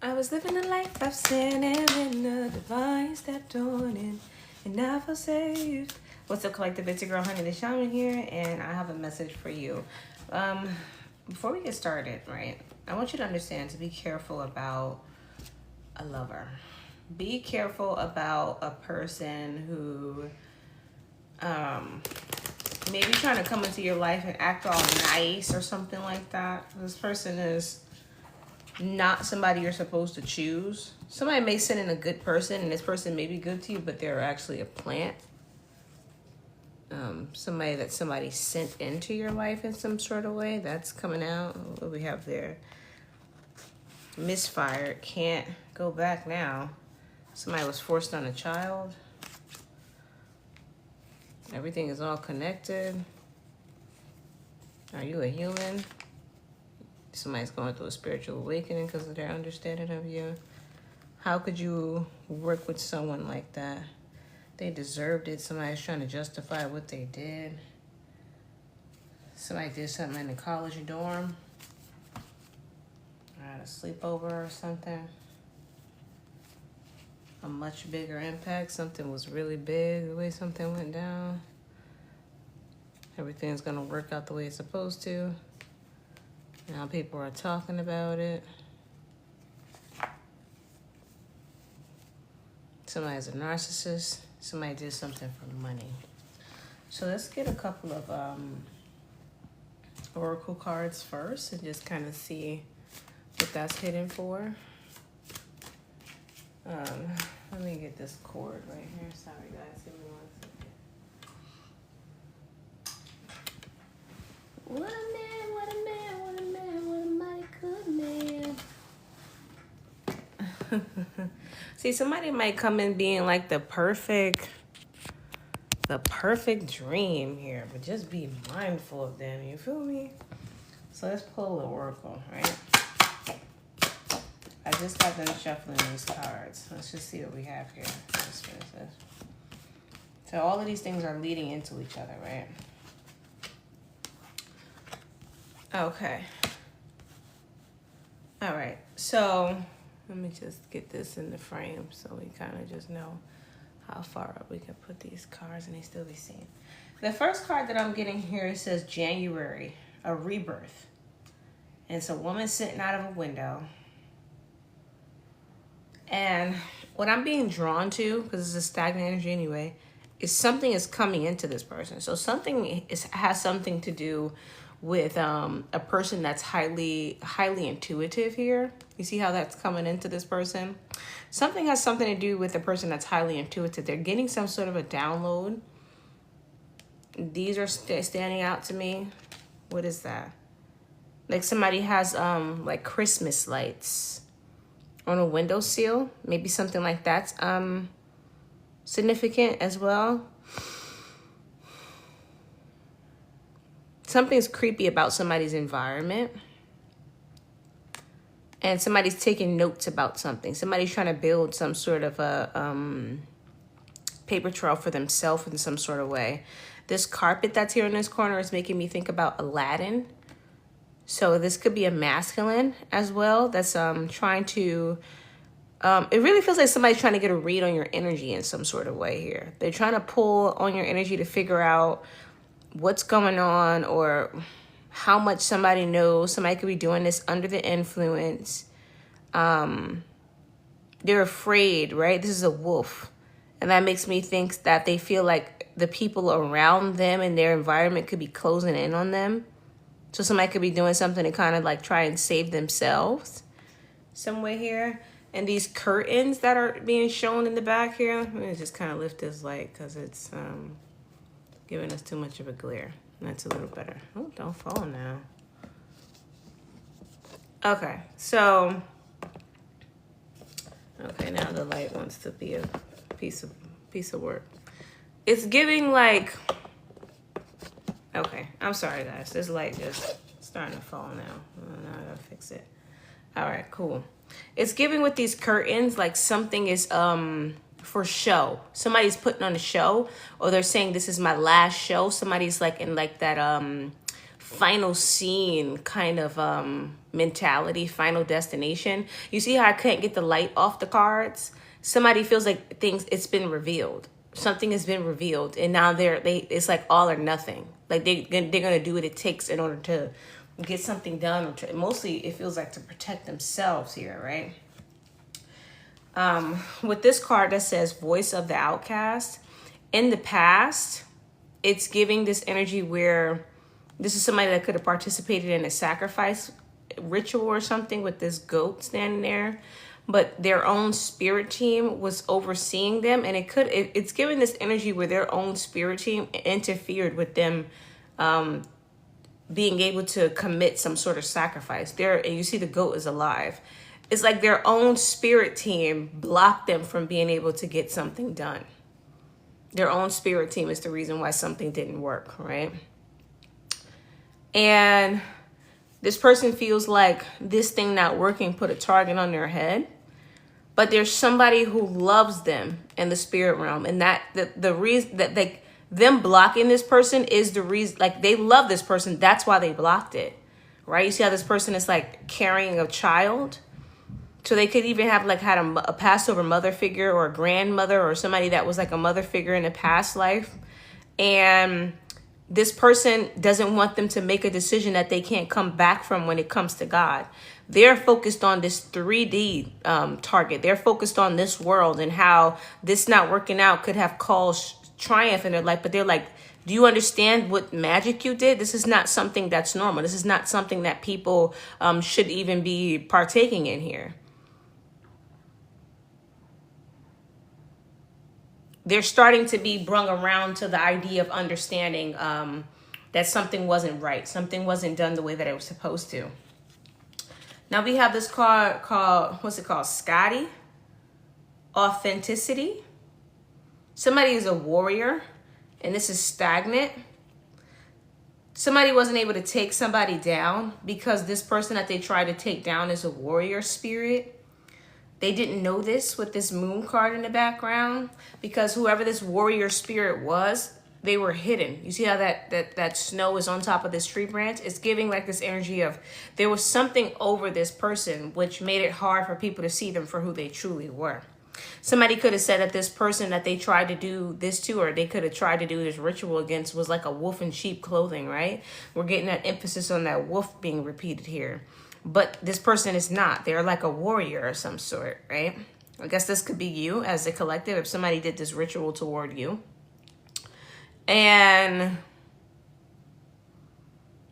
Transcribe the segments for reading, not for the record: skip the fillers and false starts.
I was living a life of sin and then the divine stepped on in and now I feel saved. What's up, collective? It's your girl, Honey the Shaman here, and I have a message for you. Before we get started, right, I want you to understand to be careful about a lover. Be careful about a person who maybe trying to come into your life and act all nice or something like that. This person is not somebody you're supposed to choose. Somebody may send in a good person and this person may be good to you, but they're actually a plant. Somebody sent into your life in some sort of way. That's coming out. What we have there? Misfired. Can't go back now. Somebody was forced on a child. Everything is all connected. Are you a human? Somebody's going through a spiritual awakening because of their understanding of you. How could you work with someone like that? They deserved it. Somebody's trying to justify what they did. Somebody did something in the college dorm. I had a sleepover or something. A much bigger impact. Something was really big. The way something went down. Everything's going to work out the way it's supposed to. Now people are talking about it. Somebody's a narcissist. Somebody did something for money. So let's get a couple of oracle cards first and just kind of see what that's hidden for. Let me get this cord right here. Sorry guys, give me 1 second. What a man, what a man, what a man, what a mighty good man. See, somebody might come in being like the perfect dream here, but just be mindful of them, you feel me? So let's pull the oracle, right? I just got done shuffling these cards. Let's just see what we have here. So all of these things are leading into each other, right? Okay. All right. So let me just get this in the frame so we kind of just know how far up we can put these cards and they still be seen. The first card that I'm getting here says January, a rebirth. And it's a woman sitting out of a window. And what I'm being drawn to, because it's a stagnant energy anyway, is something is coming into this person. So something has something to do with a person that's highly intuitive here. You see how that's coming into this person? Something has something to do with a person that's highly intuitive. They're getting some sort of a download. These are standing out to me. What is that? Like somebody has like Christmas lights on a windowsill. Maybe something like that's significant as well. Something's creepy about somebody's environment. And somebody's taking notes about something. Somebody's trying to build some sort of a paper trail for themselves in some sort of way. This carpet that's here in this corner is making me think about Aladdin. So this could be a masculine as well that's trying to... it really feels like somebody's trying to get a read on your energy in some sort of way here. They're trying to pull on your energy to figure out what's going on or how much somebody knows. Somebody could be doing this under the influence. They're afraid, right? This is a wolf. And that makes me think that they feel like the people around them and their environment could be closing in on them. So somebody could be doing something to kind of like try and save themselves somewhere here. And these curtains that are being shown in the back here, let me just kind of lift this light because it's giving us too much of a glare. That's a little better. Oh, don't fall now. Okay, so, okay, now the light wants to be a piece of work. It's giving like, okay, I'm sorry guys. This light just starting to fall now. Now I gotta fix it. All right, cool. It's giving with these curtains like something is for show. Somebody's putting on a show, or they're saying this is my last show. Somebody's like in like that final scene kind of mentality, final destination. You see how I couldn't get the light off the cards? Somebody feels like it's been revealed. Something has been revealed, and now it's like all or nothing. Like they're gonna do what it takes in order to get something done. Or mostly, it feels like to protect themselves here, right? With this card that says Voice of the Outcast, in the past, it's giving this energy where this is somebody that could have participated in a sacrifice ritual or something with this goat standing there, but their own spirit team was overseeing them, and it's giving this energy where their own spirit team interfered with them being able to commit some sort of sacrifice. And you see the goat is alive. It's like their own spirit team blocked them from being able to get something done. Their own spirit team is the reason why something didn't work, right? And this person feels like this thing not working put a target on their head, but there's somebody who loves them in the spirit realm, and that the reason that them blocking this person is the reason, like they love this person. That's why they blocked it, right? You see how this person is like carrying a child. So they could even have like had a Passover mother figure or a grandmother or somebody that was like a mother figure in a past life. And this person doesn't want them to make a decision that they can't come back from when it comes to God. They're focused on this 3D target. They're focused on this world and how this not working out could have caused triumph in their life. But they're like, do you understand what magic you did? This is not something that's normal. This is not something that people should even be partaking in here. They're starting to be brung around to the idea of understanding that something wasn't right. Something wasn't done the way that it was supposed to. Now we have this card called, what's it called? Scotty. Authenticity. Somebody is a warrior, and this is stagnant. Somebody wasn't able to take somebody down because this person that they tried to take down is a warrior spirit. They didn't know this with this moon card in the background, because whoever this warrior spirit was, they were hidden. You see how that snow is on top of this tree branch? It's giving like this energy of there was something over this person which made it hard for people to see them for who they truly were. Somebody could have said that this person that they tried to do this to, or they could have tried to do this ritual against, was like a wolf in sheep clothing, right? We're getting that emphasis on that wolf being repeated here. But this person is not. They're like a warrior of some sort, right? I guess this could be you as a collective if somebody did this ritual toward you. And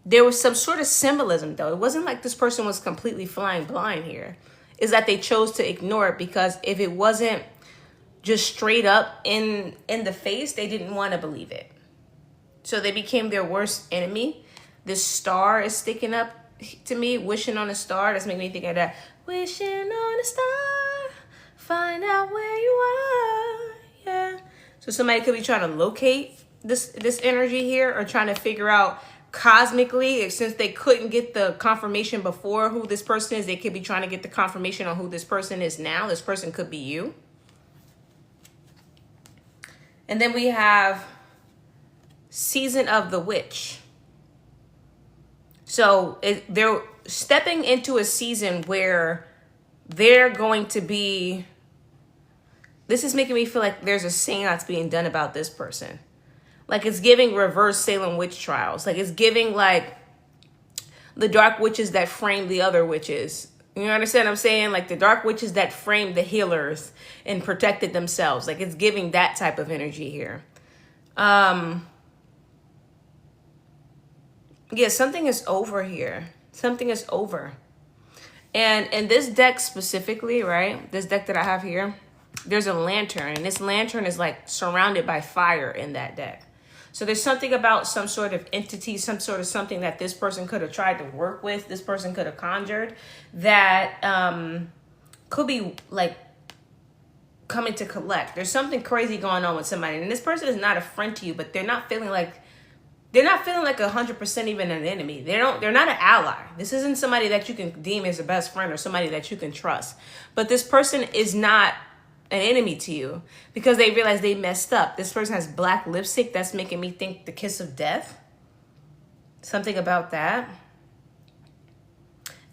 there was some sort of symbolism, though. It wasn't like this person was completely flying blind here. It's that they chose to ignore it, because if it wasn't just straight up in the face, they didn't want to believe it. So they became their worst enemy. This star is sticking up to me, wishing on a star. That's making me think of that. Wishing on a star, find out where you are. Yeah. So somebody could be trying to locate this energy here, or trying to figure out cosmically, since they couldn't get the confirmation before who this person is, they could be trying to get the confirmation on who this person is now. This person could be you. And then we have Season of the Witch. So they're stepping into a season where they're going to be, this is making me feel like there's a seance being done about this person. Like it's giving reverse Salem witch trials. Like it's giving like the dark witches that framed the other witches. You understand what I'm saying? Like the dark witches that framed the healers and protected themselves. Like it's giving that type of energy here. Yeah, something is over here. Something is over. And in this deck specifically, right? This deck that I have here, there's a lantern. And this lantern is like surrounded by fire in that deck. So there's something about some sort of entity, some sort of something that this person could have tried to work with, this person could have conjured, that could be like coming to collect. There's something crazy going on with somebody. And this person is not a friend to you, but they're not feeling like 100% even an enemy. They're not an ally. This isn't somebody that you can deem as a best friend or somebody that you can trust. But this person is not an enemy to you because they realize they messed up. This person has black lipstick. That's making me think the kiss of death. Something about that.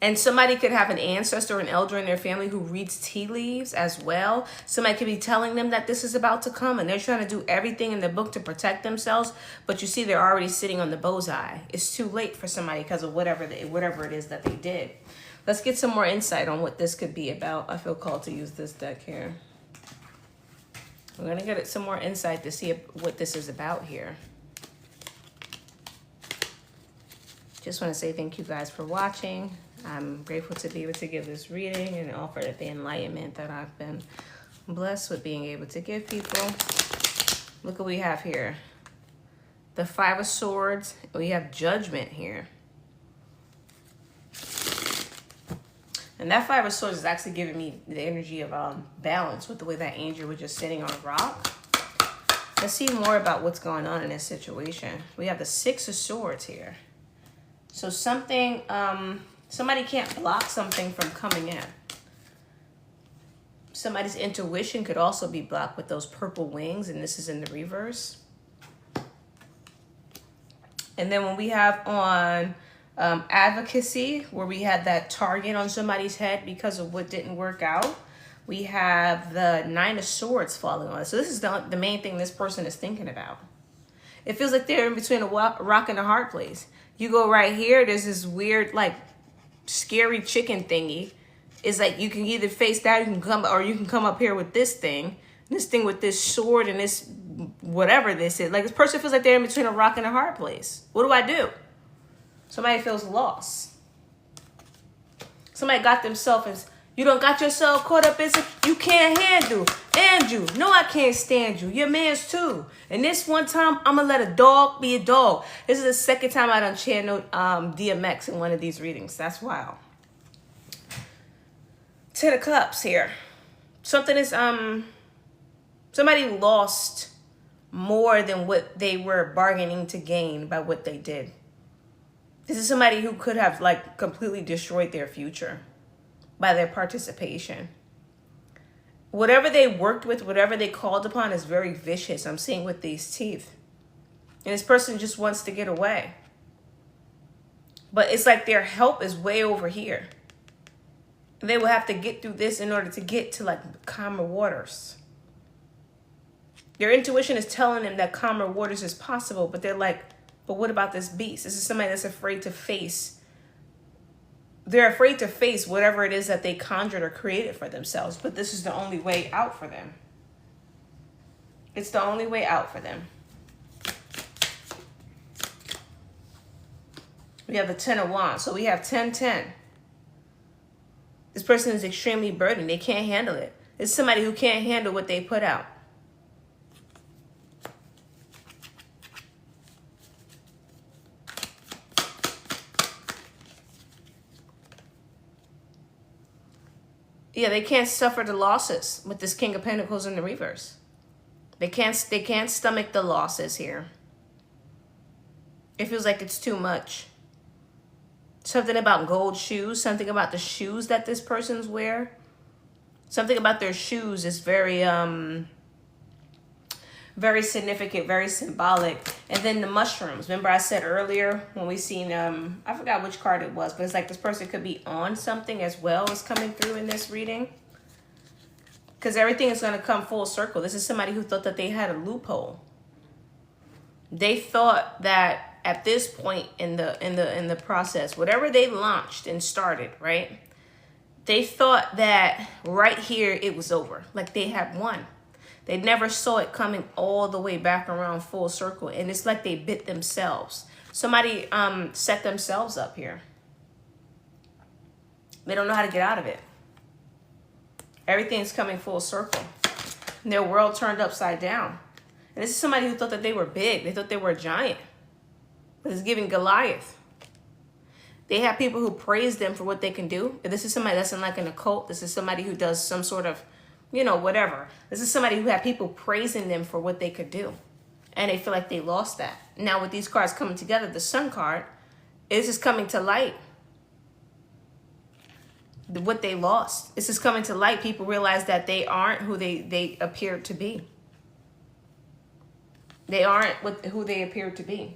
And somebody could have an ancestor or an elder in their family who reads tea leaves as well. Somebody could be telling them that this is about to come, and they're trying to do everything in the book to protect themselves. But you see, they're already sitting on the bullseye. It's too late for somebody because of whatever it is that they did. Let's get some more insight on what this could be about. I feel called to use this deck here. We're going to get some more insight to see what this is about here. Just want to say thank you guys for watching. I'm grateful to be able to give this reading and offer the enlightenment that I've been blessed with being able to give people. Look what we have here. The Five of Swords. We have Judgment here. And that Five of Swords is actually giving me the energy of balance with the way that angel was just sitting on a rock. Let's see more about what's going on in this situation. We have the Six of Swords here. So something... somebody can't block something from coming in. Somebody's intuition could also be blocked with those purple wings, and this is in the reverse. And then when we have on advocacy, where we had that target on somebody's head because of what didn't work out, we have the Nine of Swords falling on us. So this is the main thing this person is thinking about. It feels like they're in between a rock and a hard place. You go right here, there's this weird, like, scary chicken thingy. Is like you can either face that, you can come up here with this thing with this sword and this whatever this is. Like, this person feels like they're in between a rock and a hard place. What do I do? Somebody feels lost. Somebody got themselves, you don't got yourself caught up in some you can't handle. Andrew, no, I can't stand you. Your man's too. And this one time, I'm gonna let a dog be a dog. This is the second time I done channeled DMX in one of these readings. That's wild. Ten of Cups here. Something is somebody lost more than what they were bargaining to gain by what they did. This is somebody who could have like completely destroyed their future by their participation. Whatever they worked with, whatever they called upon is very vicious. I'm seeing with these teeth. And this person just wants to get away. But it's like their help is way over here. They will have to get through this in order to get to like calmer waters. Their intuition is telling them that calmer waters is possible, but they're like, but what about this beast? This is somebody that's afraid to face. They're afraid to face whatever it is that they conjured or created for themselves, but this is the only way out for them. It's the only way out for them. We have the Ten of Wands, so we have 10-10. This person is extremely burdened. They can't handle it. It's somebody who can't handle what they put out. Yeah, they can't suffer the losses with this King of Pentacles in the reverse. They can't stomach the losses here. It feels like it's too much. Something about gold shoes, something about the shoes that this person's wear. Something about their shoes is very very significant, very symbolic. And then the mushrooms. Remember I said earlier when we seen, I forgot which card it was, but it's like this person could be on something as well as coming through in this reading. Because everything is going to come full circle. This is somebody who thought that they had a loophole. They thought that at this point in the process, whatever they launched and started, right? They thought that right here it was over. Like they had won. They never saw it coming all the way back around full circle. And it's like they bit themselves. Somebody set themselves up here. They don't know how to get out of it. Everything's coming full circle. And their world turned upside down. And this is somebody who thought that they were big. They thought they were a giant. But it's giving Goliath. They have people who praise them for what they can do. But this is somebody that's in like an occult. This is somebody who does some sort of, you know, whatever. This is somebody who had people praising them for what they could do. And they feel like they lost that. Now with these cards coming together, the Sun card, this is coming to light. What they lost. This is coming to light. People realize that they aren't who they appear to be. They aren't who they appear to be.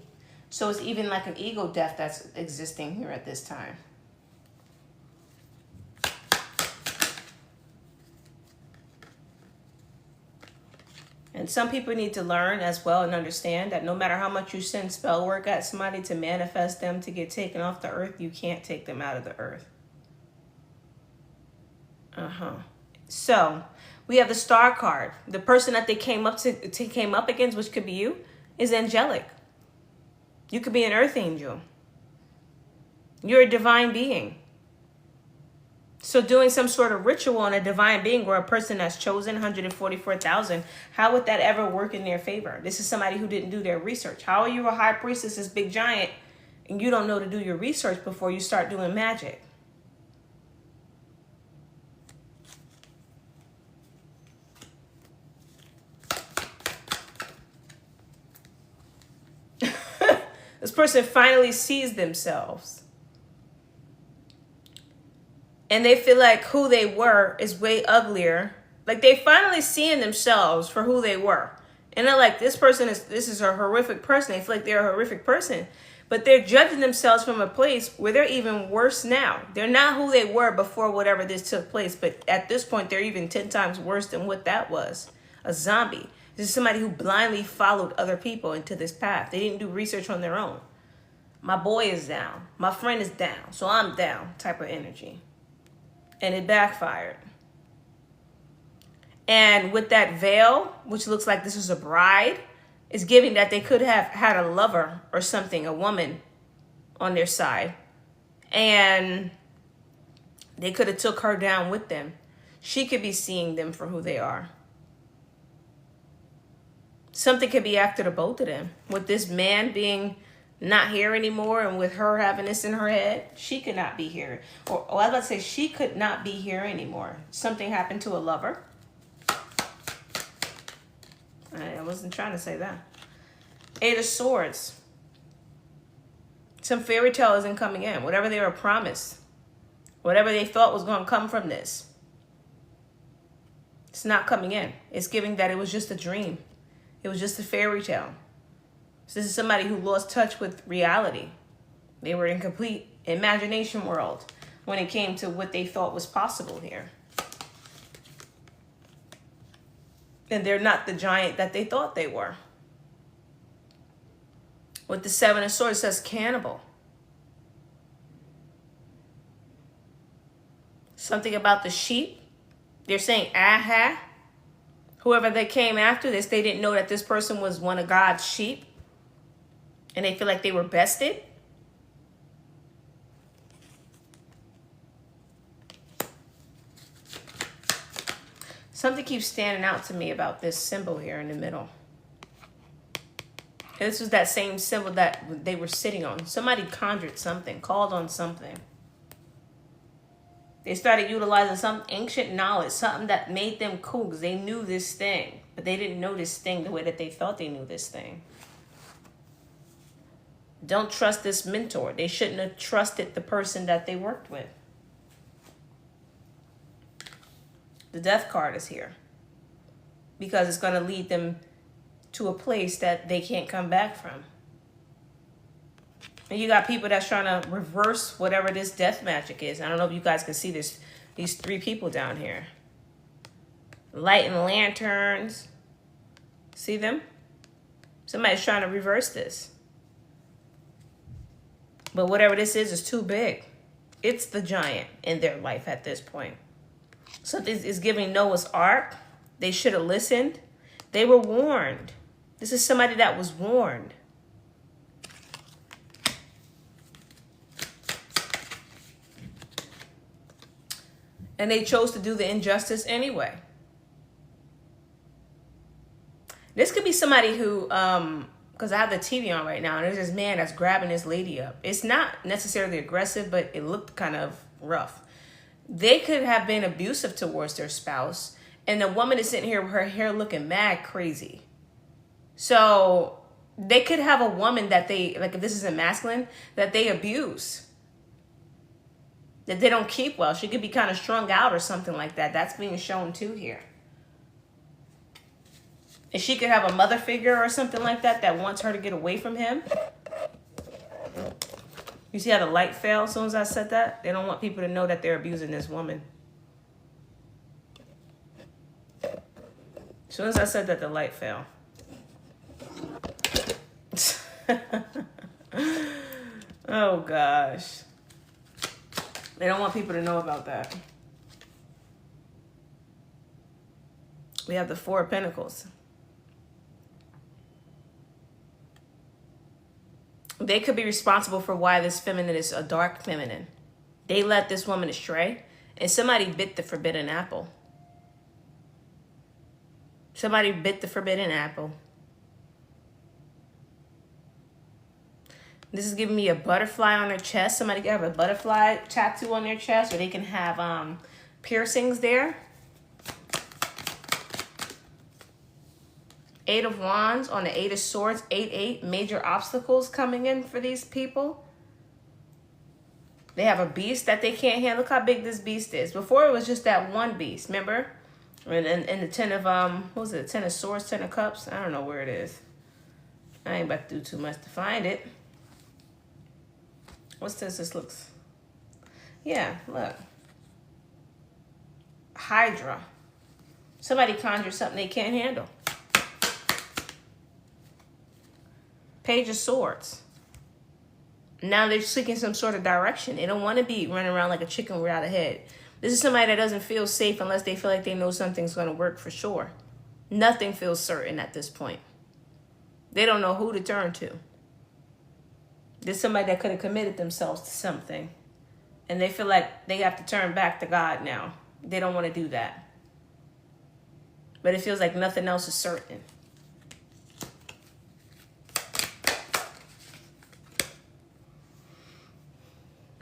So it's even like an ego death that's existing here at this time. And some people need to learn as well and understand that no matter how much you send spell work at somebody to manifest them to get taken off the earth, you can't take them out of the earth. So we have the Star card. The person that they came up against, which could be you, is angelic. You could be an earth angel. You're a divine being. So doing some sort of ritual on a divine being or a person that's chosen 144,000, how would that ever work in their favor? This is somebody who didn't do their research. How are you a high priestess, this big giant, and you don't know to do your research before you start doing magic? This person finally sees themselves. And they feel like who they were is way uglier. Like they finally seeing themselves for who they were. And they're like, this is a horrific person. They feel like they're a horrific person. But they're judging themselves from a place where they're even worse now. They're not who they were before whatever this took place. But at this point, they're even 10 times worse than what that was. A zombie. This is somebody who blindly followed other people into this path. They didn't do research on their own. My boy is down. My friend is down. So I'm down type of energy. And it backfired. And with that veil, which looks like this is a bride, is giving that they could have had a lover or something, a woman on their side. And they could have took her down with them. She could be seeing them for who they are. Something could be after the both of them. With this man being not here anymore and with her having this in her head, she could not be here. Or I was about to say she could not be here anymore. Something happened to a lover. I wasn't trying to say that. 8 of Swords. Some fairy tale isn't coming in. Whatever they were promised. Whatever they thought was going to come from this. It's not coming in. It's giving that it was just a dream. It was just a fairy tale. So this is somebody who lost touch with reality. They were in complete imagination world when it came to what they thought was possible here. And they're not the giant that they thought they were. With the 7 of Swords, it says cannibal. Something about the sheep. They're saying, aha. Whoever they came after this, they didn't know that this person was one of God's sheep. And they feel like they were bested. Something keeps standing out to me about this symbol here in the middle. And this was that same symbol that they were sitting on. Somebody conjured something, called on something. They started utilizing some ancient knowledge, something that made them cool because they knew this thing. But they didn't know this thing the way that they thought they knew this thing. Don't trust this mentor. They shouldn't have trusted the person that they worked with. The Death card is here. Because it's going to lead them to a place that they can't come back from. And you got people that's trying to reverse whatever this death magic is. I don't know if you guys can see this. These 3 people down here. Lighting lanterns. See them? Somebody's trying to reverse this. But whatever this is too big. It's the giant in their life at this point. So this is giving Noah's Ark. They should have listened. They were warned. This is somebody that was warned. And they chose to do the injustice anyway. This could be somebody who, because I have the TV on right now, and there's this man that's grabbing this lady up. It's not necessarily aggressive, but it looked kind of rough. They could have been abusive towards their spouse, and the woman is sitting here with her hair looking mad crazy. So they could have a woman that they, like if this is a masculine, that they abuse. That they don't keep well. She could be kind of strung out or something like that. That's being shown too here. And she could have a mother figure or something like that that wants her to get away from him. You see how the light fell as soon as I said that? They don't want people to know that they're abusing this woman. As soon as I said that, the light fell. Oh, gosh. They don't want people to know about that. We have the Four of Pentacles. They could be responsible for why this feminine is a dark feminine. They led this woman astray, and somebody bit the forbidden apple. Somebody bit the forbidden apple. This is giving me a butterfly on their chest. Somebody can have a butterfly tattoo on their chest, or they can have piercings there. Eight of Wands on the Eight of Swords. 8-8. Major obstacles coming in for these people. They have a beast that they can't handle. Look how big this beast is. Before it was just that one beast, remember? And the Ten of, what was it? 10 of Swords, 10 of Cups? I don't know where it is. I ain't about to do too much to find it. What's this? This looks... Yeah, look. Hydra. Somebody conjure something they can't handle. Page of Swords. Now they're seeking some sort of direction. They don't want to be running around like a chicken without a head. This is somebody that doesn't feel safe unless they feel like they know something's going to work for sure. Nothing feels certain at this point. They don't know who to turn to. There's somebody that could have committed themselves to something, and they feel like they have to turn back to God now. They don't want to do that. But it feels like nothing else is certain.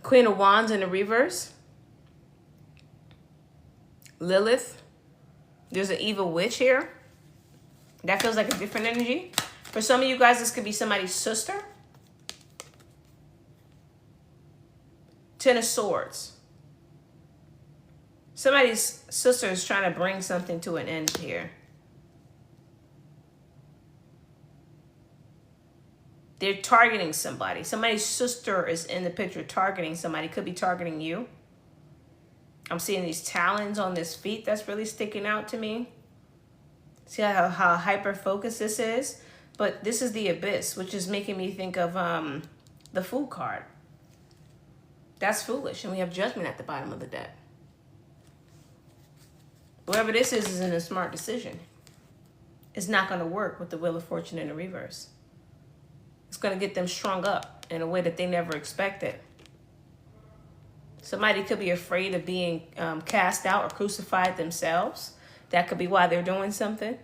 Queen of Wands in the reverse. Lilith. There's an evil witch here. That feels like a different energy. For some of you guys, this could be somebody's sister. Ten of Swords. Somebody's sister is trying to bring something to an end here. They're targeting somebody. Somebody's sister is in the picture targeting somebody. Could be targeting you. I'm seeing these talons on this feet. That's really sticking out to me. See how hyper-focused this is? But this is the Abyss, which is making me think of the Fool card. That's foolish. And we have Judgment at the bottom of the deck. Whoever this is in a smart decision. It's not going to work with the Wheel of Fortune in the reverse. It's going to get them strung up in a way that they never expected. Somebody could be afraid of being cast out or crucified themselves. That could be why they're doing something.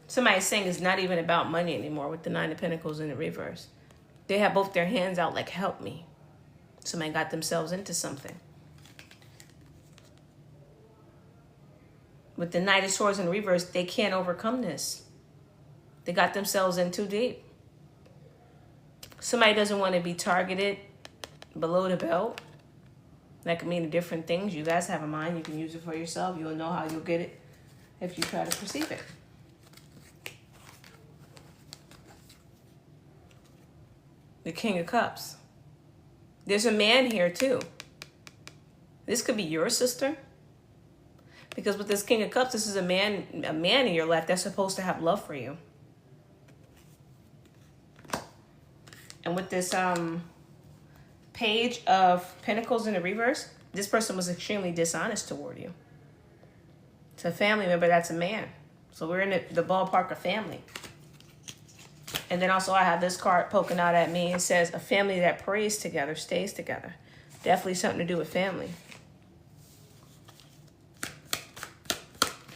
Somebody's saying it's not even about money anymore with the Nine of Pentacles in the reverse. They have both their hands out like, help me. Somebody got themselves into something. With the Knight of Swords in reverse, they can't overcome this. They got themselves in too deep. Somebody doesn't want to be targeted below the belt. That could mean different things. You guys have a mind. You can use it for yourself. You'll know how you'll get it if you try to perceive it. The King of Cups. There's a man here too. This could be your sister. Because with this King of Cups, this is a man in your life that's supposed to have love for you. And with this Page of Pentacles in the reverse, this person was extremely dishonest toward you. It's a family member that's a man. So we're in the ballpark of family. And then also I have this card poking out at me. It says, a family that prays together stays together. Definitely something to do with family.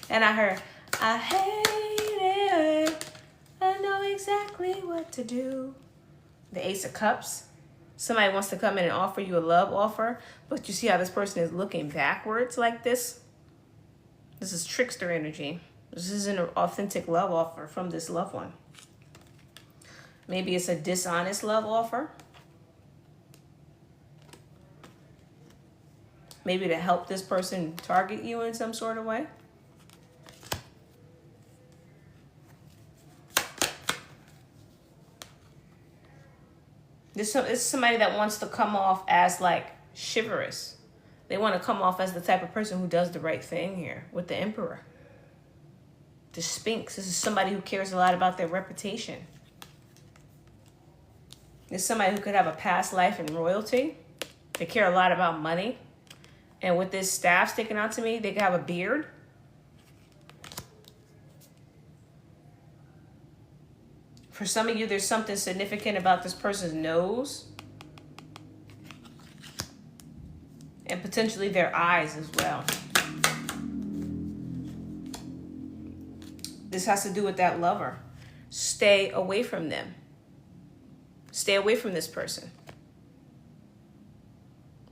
And I heard, I hate it. I know exactly what to do. The Ace of Cups. Somebody wants to come in and offer you a love offer. But you see how this person is looking backwards like this? This is trickster energy. This isn't an authentic love offer from this loved one. Maybe it's a dishonest love offer. Maybe to help this person target you in some sort of way. This is somebody that wants to come off as like chivalrous. They want to come off as the type of person who does the right thing here with the Emperor. The Sphinx. This is somebody who cares a lot about their reputation. This is somebody who could have a past life in royalty. They care a lot about money. And with this staff sticking out to me, they could have a beard. For some of you, there's something significant about this person's nose. And potentially their eyes as well. This has to do with that lover. Stay away from them. Stay away from this person.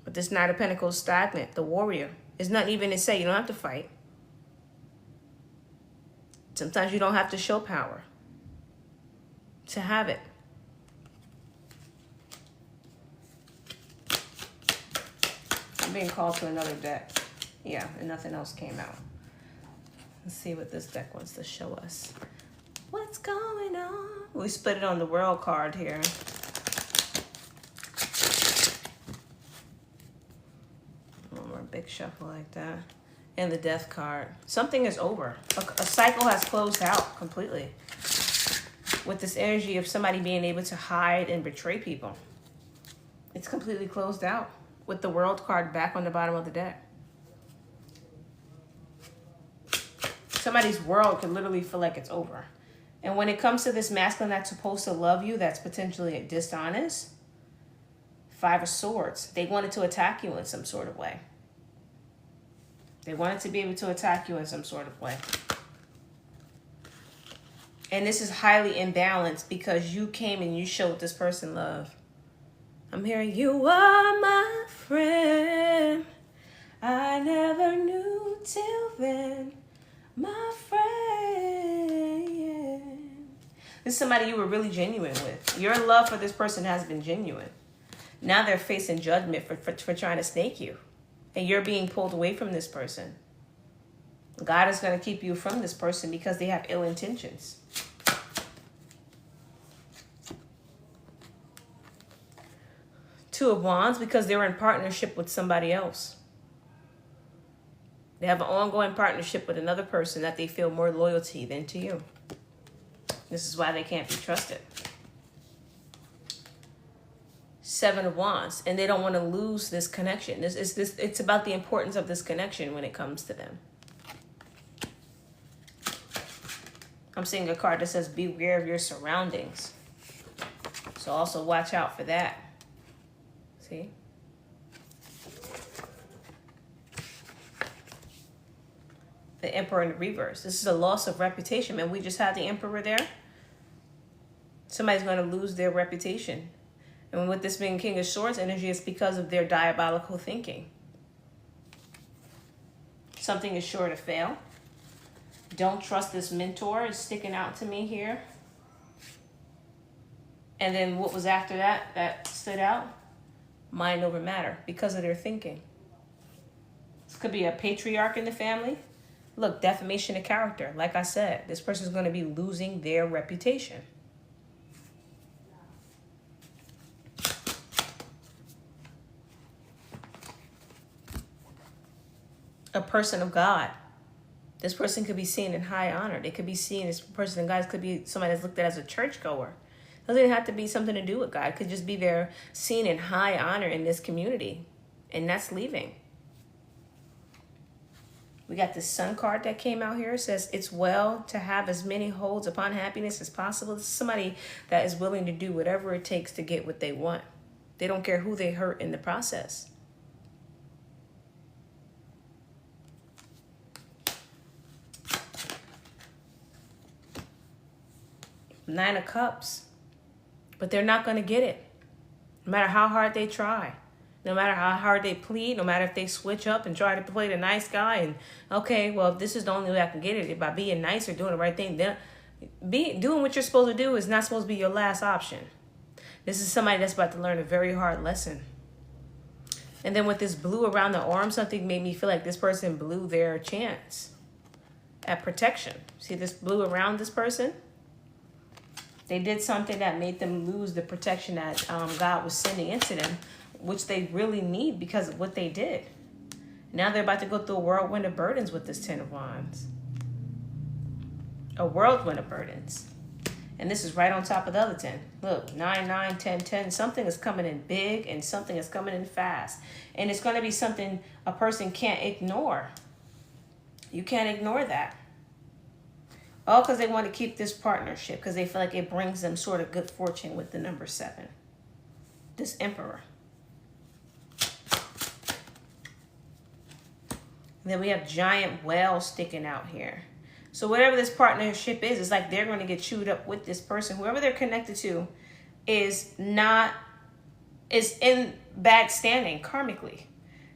But this Knight of Pentacles stagnant, the warrior. There's nothing even to say. You don't have to fight. Sometimes you don't have to show power to have it. I'm being called to another deck. Yeah, and nothing else came out. Let's see what this deck wants to show us. What's going on? We split it on the World card here. One more big shuffle like that. And the Death card. Something is over. A cycle has closed out completely. With this energy of somebody being able to hide and betray people. It's completely closed out. With the World card back on the bottom of the deck. Somebody's world could literally feel like it's over. And when it comes to this masculine that's supposed to love you, that's potentially dishonest. 5 of Swords. They wanted to attack you in some sort of way. They wanted to be able to attack you in some sort of way. And this is highly imbalanced because you came and you showed this person love. I'm hearing, you are my friend. I never knew till then. My friend, yeah. This is somebody you were really genuine with. Your love for this person has been genuine. Now they're facing judgment for trying to snake you. And you're being pulled away from this person. God is going to keep you from this person because they have ill intentions. Two of Wands because they were in partnership with somebody else. They have an ongoing partnership with another person that they feel more loyalty than to you. This is why they can't be trusted. 7 of Wands. And they don't want to lose this connection. It's about the importance of this connection when it comes to them. I'm seeing a card that says beware of your surroundings. So also watch out for that. See? The Emperor in the reverse. This is a loss of reputation, man. We just had the Emperor there. Somebody's going to lose their reputation. And with this being King of Swords energy, it's because of their diabolical thinking. Something is sure to fail. Don't trust this mentor. It's sticking out to me here. And then what was after that that stood out? Mind over matter because of their thinking. This could be a patriarch in the family. Look, defamation of character. Like I said, this person's going to be losing their reputation. A person of God. This person could be seen in high honor. They could be seen as a person of God. Could be somebody that's looked at as a churchgoer. Doesn't have to be something to do with God. It could just be they're seen in high honor in this community. And that's leaving. We got this Sun card that came out here. It says, it's well to have as many holds upon happiness as possible. This is somebody that is willing to do whatever it takes to get what they want. They don't care who they hurt in the process. Nine of Cups. But they're not going to get it. No matter how hard they try. No matter how hard they plead. No matter if they switch up and try to play the nice guy. And, okay, well, if this is the only way I can get it, by being nice or doing the right thing, then doing what you're supposed to do is not supposed to be your last option. This is somebody that's about to learn a very hard lesson. And then with this blue around the arm, something made me feel like this person blew their chance at protection. See this blue around this person? They did something that made them lose the protection that God was sending into them, which they really need because of what they did. Now they're about to go through a whirlwind of burdens with this Ten of Wands. A whirlwind of burdens. And this is right on top of the other 10. Look, 9, 9, 10, 10. Something is coming in big and something is coming in fast. And it's going to be something a person can't ignore. You can't ignore that. All because they want to keep this partnership, because they feel like it brings them sort of good fortune with the number 7. This Emperor. And then we have giant whales sticking out here. So whatever this partnership is, it's like they're going to get chewed up with this person. Whoever they're connected to is in bad standing karmically.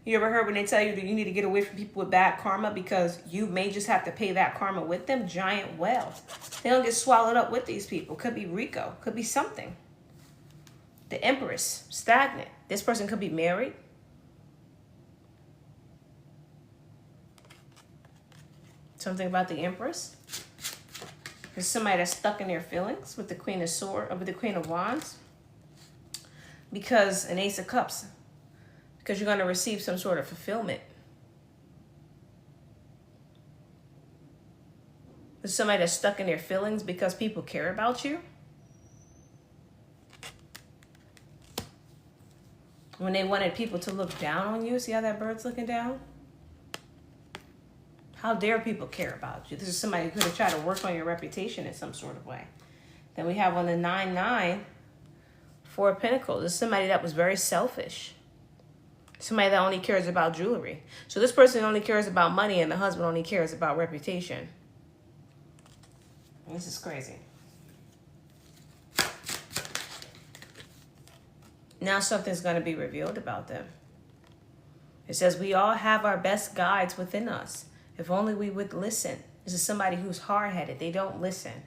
You ever heard when they tell you that you need to get away from people with bad karma because you may just have to pay that karma with them? Giant whales. They don't get swallowed up with these people. Could be Rico. Could be something. The Empress. Stagnant. This person could be married. Something about the Empress. There's somebody that's stuck in their feelings with the Queen of Swords, or with the Queen of Wands. Because an Ace of Cups. Because you're going to receive some sort of fulfillment. There's somebody that's stuck in their feelings because people care about you. When they wanted people to look down on you. See how that bird's looking down? How dare people care about you? This is somebody who could have tried to work on your reputation in some sort of way. Then we have on the 9, 9, 4 of Pentacles. This is somebody that was very selfish. Somebody that only cares about jewelry. So this person only cares about money and the husband only cares about reputation. This is crazy. Now something's going to be revealed about them. It says we all have our best guides within us. If only we would listen. This is somebody who's hard-headed. They don't listen.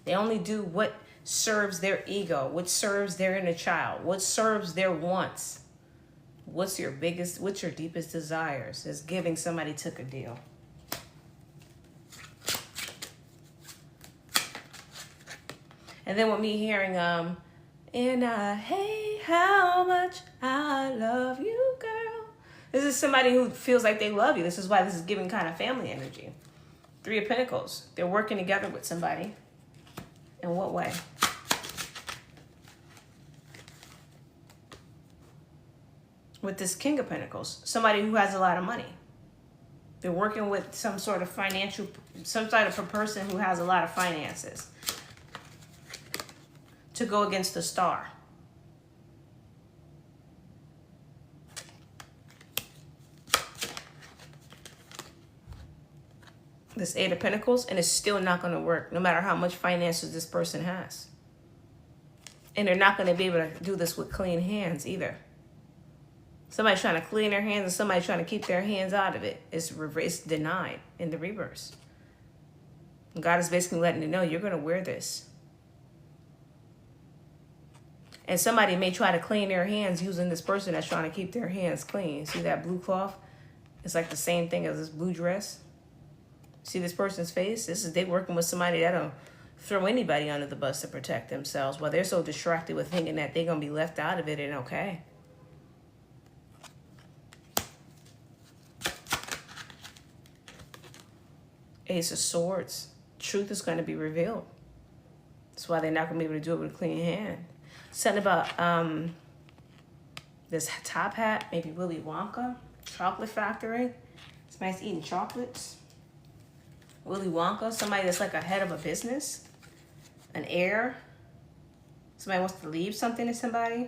They only do what serves their ego, what serves their inner child, what serves their wants. What's your deepest desires? Is giving somebody took a deal. And then with me hearing, hey, how much I love you, girl. This is somebody who feels like they love you. This is why this is giving kind of family energy. 3 of Pentacles. They're working together with somebody. In what way? With this King of Pentacles. Somebody who has a lot of money. They're working with some sort of a person who has a lot of finances. To go against the star. This 8 of Pentacles, and it's still not going to work no matter how much finances this person has. And they're not going to be able to do this with clean hands either. Somebody's trying to clean their hands and somebody's trying to keep their hands out of it. It's denied in the reverse. And God is basically letting you know you're going to wear this. And somebody may try to clean their hands using this person that's trying to keep their hands clean. See that blue cloth? It's like the same thing as this blue dress. See this person's face? They're working with somebody that'll throw anybody under the bus to protect themselves while they're so distracted with thinking that they're going to be left out of it and okay. Ace of Swords. Truth is going to be revealed. That's why they're not going to be able to do it with a clean hand. Something about this top hat, maybe Willy Wonka, chocolate factory. Somebody's eating chocolates. Willy Wonka, somebody that's like a head of a business, an heir. Somebody wants to leave something to somebody.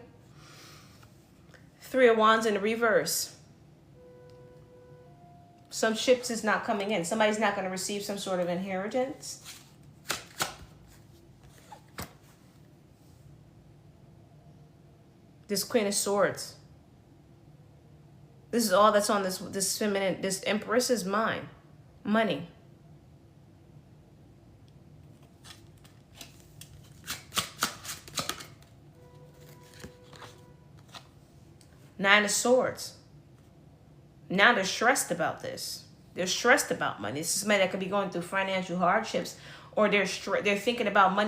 3 of Wands in the reverse. Some ships is not coming in. Somebody's not going to receive some sort of inheritance. This Queen of Swords. This is all that's on this feminine, this Empress's mind. Money. Nine of Swords. Now they're stressed about this. They're stressed about money. This is somebody that could be going through financial hardships, or they're thinking about money